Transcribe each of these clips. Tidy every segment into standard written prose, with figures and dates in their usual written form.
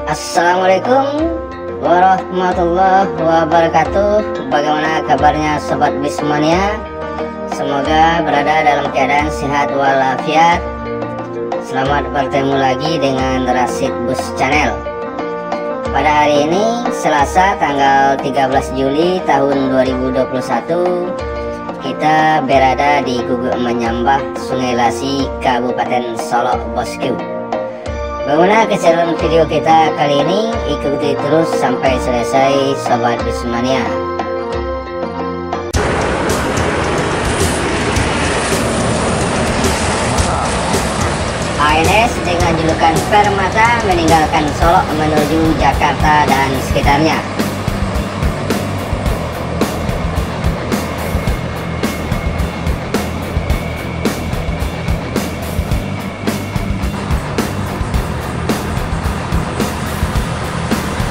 Assalamualaikum warahmatullahi wabarakatuh. Bagaimana kabarnya Sobat Bismania? Semoga berada dalam keadaan sehat walafiat. Selamat bertemu lagi dengan Rashid Bus Channel. Pada hari ini Selasa tanggal 13 Juli tahun 2021, kita berada di Guguk Menyambah, Sungai Lasi, Kabupaten Solok, Bosku. Bagaimana keseruan video kita kali ini? Ikuti terus sampai selesai Sobat Bismania. ANS dengan julukan Permata meninggalkan Solok menuju Jakarta dan sekitarnya.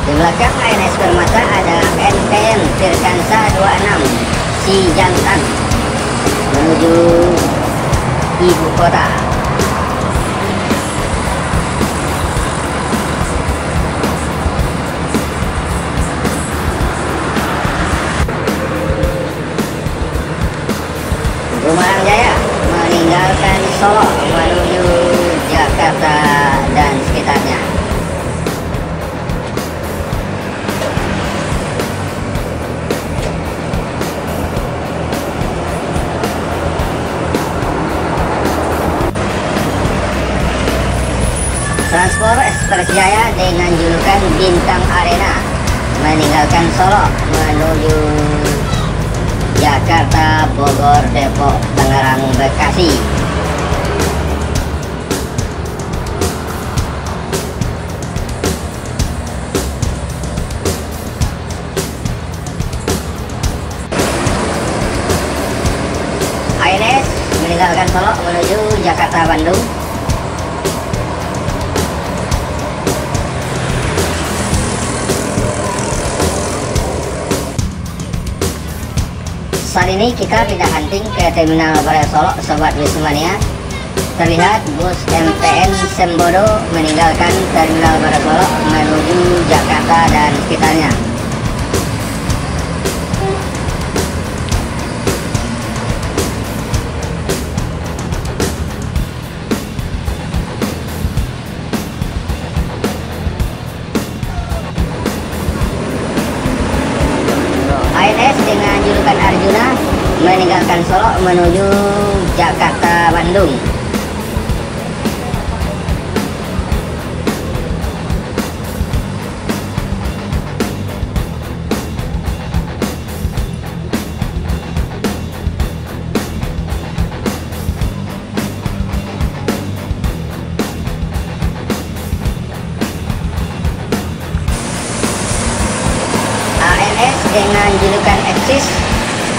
Di belakang ANS Permata ada NPM Firkansa 26 Cijantan menuju ibu kota. Gumarang Jaya meninggalkan Solo menuju Jakarta dan sekitarnya. Transport Express Jaya dengan julukan Bintang Arena meninggalkan Solo menuju Jakarta, Bogor, Depok, Tangerang, Bekasi. ANS meninggalkan Solo menuju Jakarta, Bandung. Saat ini kita pindah hunting ke Terminal Baraya Solok, Sobat Bismania. Terlihat bus MPN Sembodo meninggalkan Terminal Baraya Solok menuju Jakarta dan sekitarnya. ANS dengan julukan Arjuna meninggalkan Solo menuju Jakarta, Bandung. ANS dengan julukan Eksis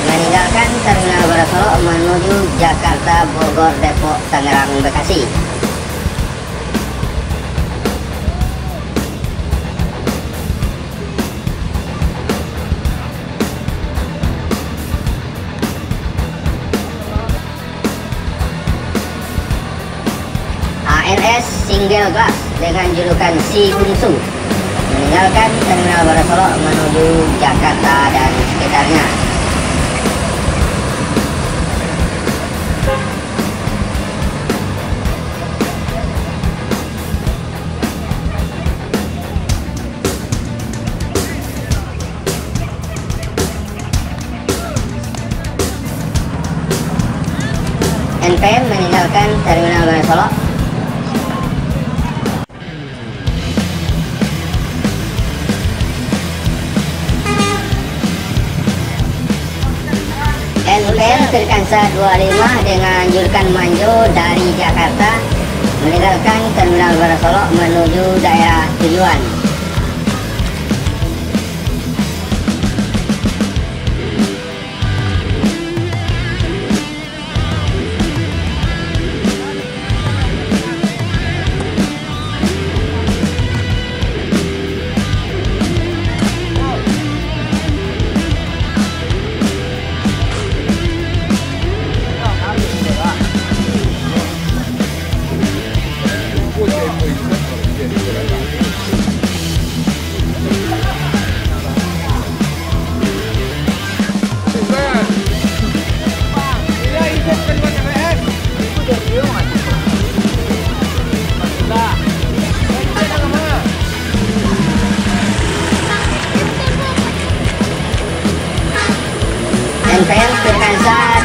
meninggalkan Terminal Baraya Solok menuju Jakarta, Bogor, Depok, Tangerang, Bekasi. ANS Single Glass dengan julukan Si Bungsu meninggalkan Terminal Baraya Solok menuju Jakarta dan sekitarnya. NPM meninggalkan Terminal Baraya Solok. NPM Firkansa 25 dengan julukan Manjo dari Jakarta meninggalkan Terminal Baraya Solok menuju daerah tujuan.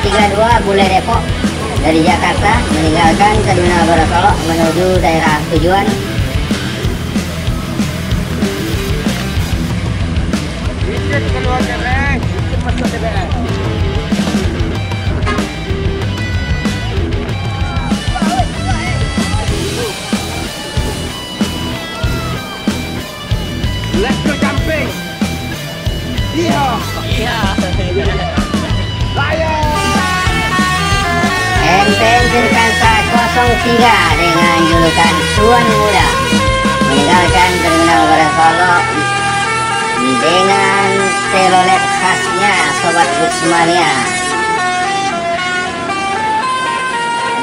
32 Bule Depok dari Jakarta meninggalkan Terminal Gorosolo menuju daerah tujuan. Keluar TBS, masuk TBS. Let's go jumping. Iya. NTN Tirkansa 03 dengan julukan Tuan Muda meninggalkan Terminal Gorosolo dengan telolet khasnya Sobat Buxmania.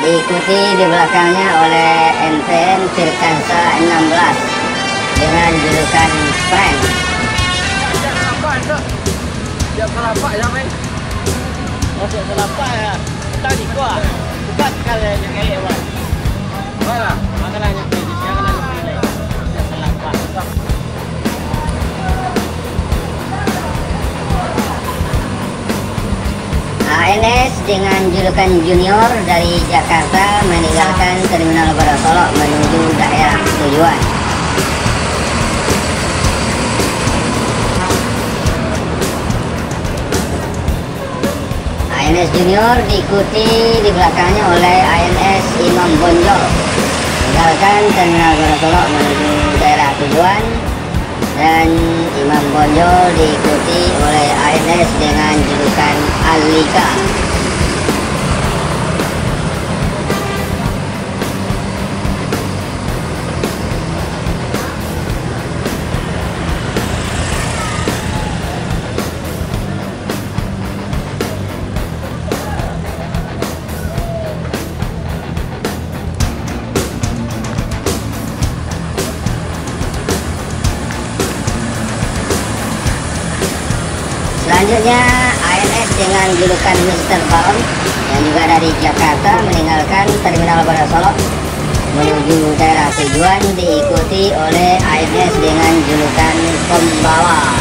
Diikuti di belakangnya oleh NTN Tirkansa 16 dengan julukan Frank. Siap selapak ya, men. Oh, siap selapak ya. Tadi gua bukan kalian yang elek, Bang. Mana? Makanan yang pilih, jangan yang pilih. Siap selapak. ANS dengan julukan Junior dari Jakarta meninggalkan Terminal Gorosolo menuju daerah tujuan. ANS Junior diikuti di belakangnya oleh ANS Imam Bonjol meninggalkan Terminal Gorosolo menuju daerah tujuan, dan Imam Bonjol diikuti oleh ANS dengan julukan Alika. Selanjutnya ANS dengan julukan Mr. Baon yang juga dari Jakarta meninggalkan Terminal Gorosolo menuju daerah tujuan, diikuti oleh ANS dengan julukan Pembawa.